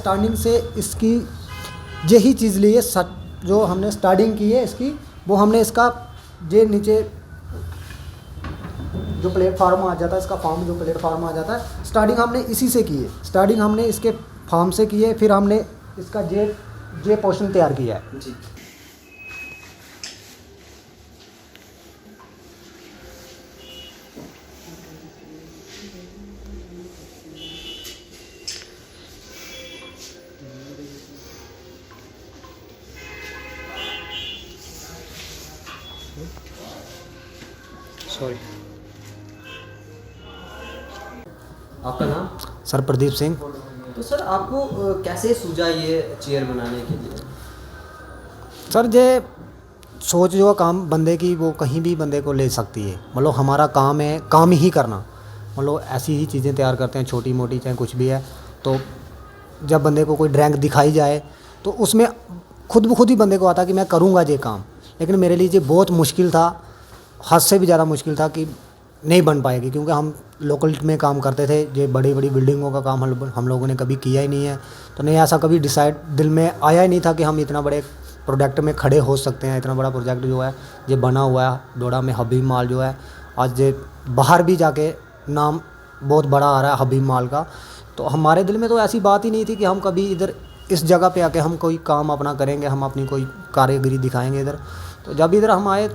Starting से इसकी यही चीज़ ली है, जो हमने स्टार्टिंग की है इसकी, वो हमने इसका ये नीचे जो प्लेटफार्म आ जाता है, इसका फॉर्म जो प्लेटफार्म आ जाता है, स्टार्टिंग हमने इसी से की है। स्टार्टिंग हमने इसके फॉर्म से की है, फिर हमने इसका जे पोर्शन तैयार किया है जी। सॉरी, आपका नाम? सर प्रदीप सिंह। तो सर आपको कैसे सूझा ये चेयर बनाने के लिए? सर ये सोच जो काम बंदे की वो कहीं भी बंदे को ले सकती है। मतलब हमारा काम है काम ही करना, मतलब ऐसी ही चीज़ें तैयार करते हैं छोटी मोटी चाहे कुछ भी है। तो जब बंदे को कोई ड्राइंग दिखाई जाए तो उसमें खुद ब खुद ही बंदे को आता कि मैं करूँगा ये काम। लेकिन मेरे लिए ये बहुत मुश्किल था, हद से भी ज़्यादा मुश्किल था कि नहीं बन पाएगी, क्योंकि हम लोकल में काम करते थे। ये बड़ी बड़ी बिल्डिंगों का काम हम लोगों ने कभी किया ही नहीं है। तो नहीं, ऐसा कभी डिसाइड दिल में आया ही नहीं था कि हम इतना बड़े प्रोडक्ट में खड़े हो सकते हैं। इतना बड़ा प्रोजेक्ट जो है ये बना हुआ है डोडा में, हबीब मॉल जो है आज ये बाहर भी जाके नाम बहुत बड़ा आ रहा है हबीब मॉल का। तो हमारे दिल में तो ऐसी बात ही नहीं थी कि हम कभी इधर इस जगह पे आके हम कोई काम अपना करेंगे, हम अपनी कोई कारीगरी दिखाएंगे इधर। तो जब इधर हम आए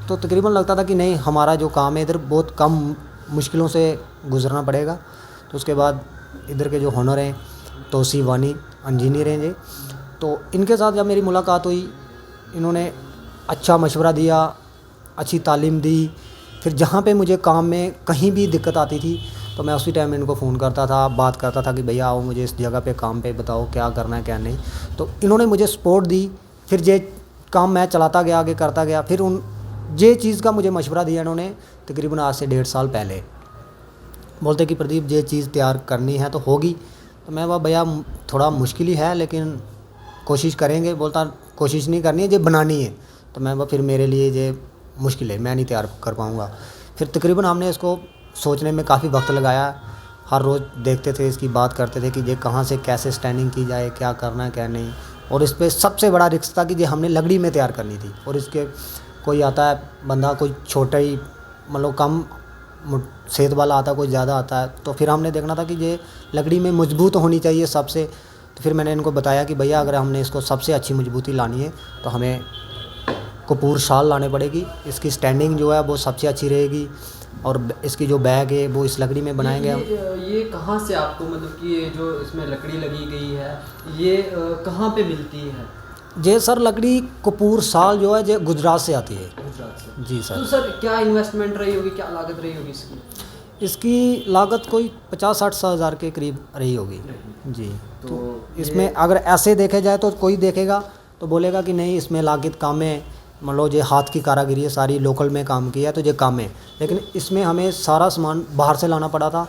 तो तकरीबन लगता था कि नहीं, हमारा जो काम है इधर बहुत कम मुश्किलों से गुजरना पड़ेगा। तो उसके बाद इधर के जो होनर हैं तोसी वानी इंजीनियर हैं जी, तो इनके साथ जब मेरी मुलाकात हुई, इन्होंने अच्छा मशवरा दिया, अच्छी तालीम दी। फिर जहाँ पे मुझे काम में कहीं भी दिक्कत आती थी तो मैं उसी टाइम इनको फ़ोन करता था, बात करता था कि भैया आओ मुझे इस जगह पे काम पे बताओ क्या करना है क्या नहीं। तो इन्होंने मुझे सपोर्ट दी। फिर ये काम मैं चलाता गया, आगे करता गया। फिर ये चीज़ का मुझे मशवरा दिया इन्होंने तकरीबन आज से 1.5 साल पहले। बोलते कि प्रदीप ये चीज़ तैयार करनी है तो होगी। तो मैं वाह भैया थोड़ा मुश्किल ही है लेकिन कोशिश करेंगे। बोलता कोशिश नहीं करनी है, ये बनानी है। तो मैं फिर मेरे लिए ये मुश्किल है, मैं नहीं तैयार कर पाऊँगा। फिर तकरीबन हमने इसको सोचने में काफ़ी वक्त लगाया। हर रोज़ देखते थे, इसकी बात करते थे कि ये कहाँ से कैसे स्टैंडिंग की जाए, क्या करना है क्या नहीं। और इस पर सबसे बड़ा रिस्क था कि ये हमने लकड़ी में तैयार करनी थी। और इसके कोई आता है बंदा, कोई छोटा ही मतलब कम सेहत वाला आता है, कोई ज़्यादा आता है। तो फिर हमने देखना था कि ये लकड़ी में मजबूत होनी चाहिए सबसे। तो फिर मैंने इनको बताया कि भैया अगर हमने इसको सबसे अच्छी मजबूती लानी है तो हमें कपूर शाल लाने पड़ेगी। इसकी स्टैंडिंग जो है वो सबसे अच्छी रहेगी और इसकी जो बैग है वो इस लकड़ी में बनाएंगे हम। ये कहाँ से आपको मतलब कि ये जो इसमें लकड़ी लगी गई है ये कहाँ पे मिलती है? ये सर लकड़ी कपूर साल जो है ये गुजरात से आती है। गुजरात से जी सर। तो सर क्या इन्वेस्टमेंट रही होगी, क्या लागत रही होगी इसकी? इसकी लागत कोई 50-60 हज़ार के करीब रही होगी जी। तो इसमें अगर ऐसे देखे जाए तो कोई देखेगा तो बोलेगा कि नहीं इसमें लागत कम है, मतलब ये हाथ की कारागिरी है, सारी लोकल में काम किया तो ये कम है। लेकिन इसमें हमें सारा सामान बाहर से लाना पड़ा था।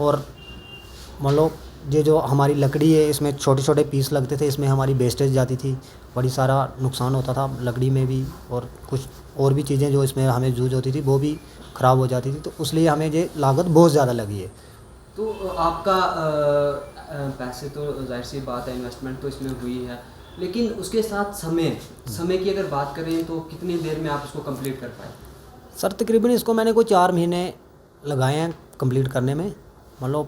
और मतलब ये जो हमारी लकड़ी है इसमें छोटे छोटे पीस लगते थे, इसमें हमारी वेस्टेज जाती थी, बड़ी सारा नुकसान होता था लकड़ी में भी। और कुछ और भी चीज़ें जो इसमें हमें यूज होती थी वो भी ख़राब हो जाती थी। तो इसलिए हमें ये लागत बहुत ज़्यादा लगी है। तो आपका पैसे तो जाहिर सी बात है, इन्वेस्टमेंट तो इसमें हुई है, लेकिन उसके साथ समय की अगर बात करें तो कितनी देर में आप इसको कंप्लीट कर पाए? सर तकरीबन इसको मैंने कोई 4 महीने लगाए हैं कंप्लीट करने में। मतलब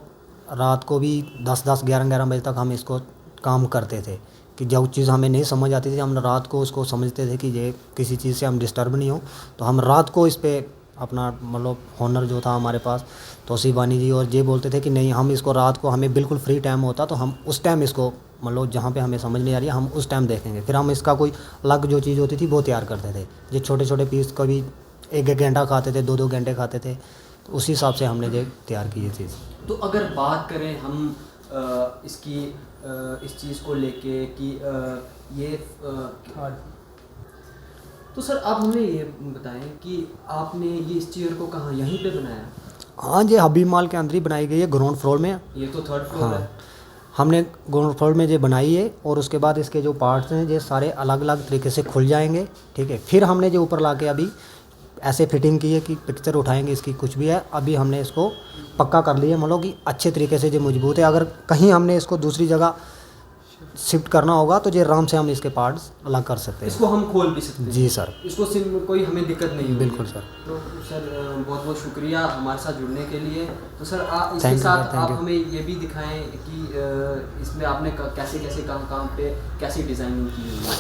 रात को भी 10-10, 11-11 बजे तक हम इसको काम करते थे कि जो चीज़ हमें नहीं समझ आती थी हम रात को उसको समझते थे कि ये किसी चीज़ से हम डिस्टर्ब नहीं हो। तो हम रात को इस पर अपना मतलब होनर जो था हमारे पास तोसी वानी जी, और ये बोलते थे कि नहीं हम इसको रात को हमें बिल्कुल फ्री टाइम होता तो हम उस टाइम इसको मतलब जहाँ पे हमें समझ नहीं आ रही है हम उस टाइम देखेंगे। फिर हम इसका कोई अलग जो चीज़ होती थी वो तैयार करते थे। ये छोटे छोटे पीस कभी 1-1 घंटा खाते थे, 2-2 घंटे खाते थे। तो उसी हिसाब से हमने ये तैयार की ये चीज़। तो अगर बात करें हम इसकी इस चीज़ को लेके कि ये तो सर आप हमें ये बताएं कि आपने ये इस चेयर को कहाँ यहीं पे बनाया? हाँ, ये हबीब मॉल के अंदर ही बनाई गई है, ग्राउंड फ्लोर में। ये तो 3rd फ्लोर है। हमने ग्राउंड फ्लोर में ये बनाई है और उसके बाद इसके जो पार्ट्स हैं ये सारे अलग अलग तरीके से खुल जाएंगे, ठीक है। फिर हमने जो ऊपर लाके अभी ऐसे फिटिंग की है कि पिक्चर उठाएंगे इसकी कुछ भी है। अभी हमने इसको पक्का कर लिया, मतलब कि अच्छे तरीके से जो मजबूत है। अगर कहीं हमने इसको दूसरी जगह शिफ्ट करना होगा तो ये आराम से हम इसके पार्ट्स अलग कर सकते हैं। इसको हम खोल भी सकते हैं। जी सर, इसको सिर्फ कोई हमें दिक्कत नहीं होगी। बिल्कुल सर। तो सर बहुत बहुत शुक्रिया हमारे साथ जुड़ने के लिए। तो सर इसके Thank you, साथ sir, thank आप you. हमें ये भी दिखाएं कि इसमें आपने कैसे कैसे कहाँ पे कैसी डिज़ाइनिंग की हुई है।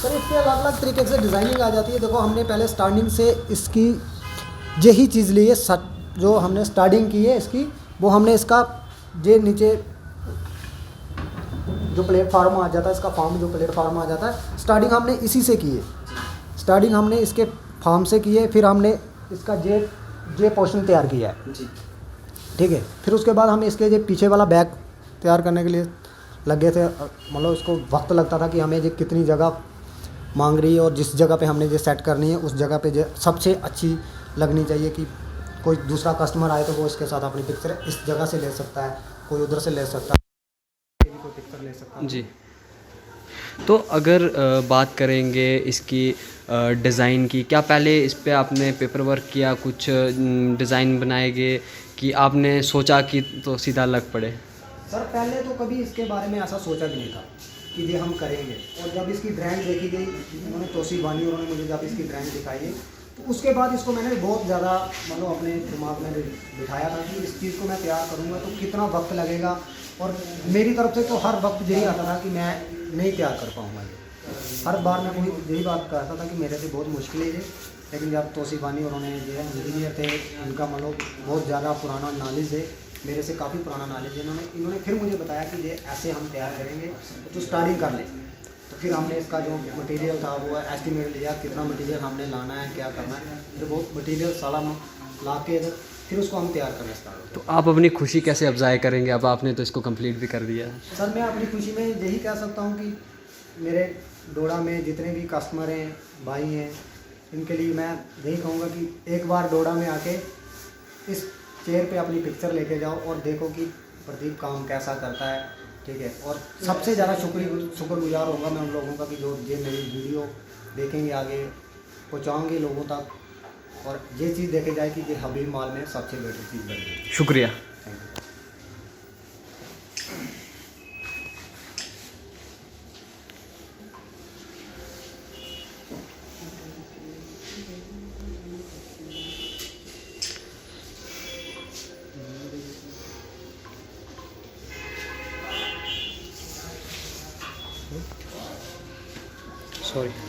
सर इसके अलग अलग तरीके से डिज़ाइनिंग आ जाती है। देखो हमने पहले स्टार्टिंग से इसकी यही चीज़ ली है, जो हमने स्टार्टिंग की है इसकी, वो हमने इसका ये नीचे जो प्लेटफार्म आ जाता है, इसका फार्म जो प्लेटफार्म आ जाता है, स्टार्टिंग हमने इसी से की है। स्टार्टिंग हमने इसके फार्म से की है, फिर हमने इसका जे पोर्शन तैयार किया है, जी ठीक है। फिर उसके बाद हम इसके जो पीछे वाला बैग तैयार करने के लिए लगे थे। मतलब इसको वक्त लगता था कि हमें ये कितनी जगह मांग रही है और जिस जगह पे हमने ये सेट करनी है उस जगह पे जो सबसे अच्छी लगनी चाहिए कि कोई दूसरा कस्टमर आए तो वो इसके साथ अपनी पिक्चर इस जगह से ले सकता है, कोई उधर से ले सकता है, कोई पिक्चर ले सकता है। जी। तो अगर बात करेंगे इसकी डिज़ाइन की, क्या पहले इस पे आपने पेपर वर्क किया, कुछ डिज़ाइन बनाएंगे कि आपने सोचा कि तो सीधा लग पड़े? सर पहले तो कभी इसके बारे में ऐसा सोचा भी नहीं था कि ये हम करेंगे। और जब इसकी ब्रांड देखी गई, उन्होंने तोसीफ वानी उन्होंने मुझे जब इसकी ब्रांड दिखाई है, तो उसके बाद इसको मैंने बहुत ज़्यादा मतलब अपने दिमाग में बिठाया था कि इस चीज़ को मैं तैयार करूँगा तो कितना वक्त लगेगा। और मेरी तरफ से तो हर वक्त यही आता था कि मैं नहीं तैयार कर पाऊँगा ये। हर बार मैं कोई यही बात कहता था कि मेरे से बहुत मुश्किल है ये। लेकिन जब तोसीफ वानी उन्होंने जो है इंजीनियर थे, उनका मतलब बहुत ज़्यादा पुराना नॉलेज है, मेरे से काफ़ी पुराना नॉलेज है, इन्होंने फिर मुझे बताया कि ये ऐसे हम तैयार करेंगे तो स्टार्टिंग कर लें। तो फिर हमने इसका जो मटेरियल था वो एस्टिमेट लिया, कितना मटेरियल हमने लाना है, क्या करना है, फिर वो मटेरियल सारा ला के फिर उसको हम तैयार करना स्टार्ट। तो आप अपनी खुशी कैसे अफजाई करेंगे? अब आपने तो इसको कंप्लीट भी कर दिया है। सर मैं अपनी खुशी में यही कह सकता हूँ कि मेरे डोडा में जितने भी कस्टमर हैं, भाई हैं, इनके लिए मैं यही कहूँगा कि एक बार डोडा में आके इस चेयर पे अपनी पिक्चर लेके जाओ और देखो कि प्रदीप काम कैसा करता है, ठीक है। और सबसे ज़्यादा शुक्रगुजार होगा मैं उन लोगों का कि जो ये मेरी वीडियो देखेंगे, आगे पहुँचाएंगे लोगों तक, और ये चीज़ देखे जाए कि ये हबीब मॉल में सबसे बेटर चीज़ बन गई। शुक्रिया। Thank you. सॉरी।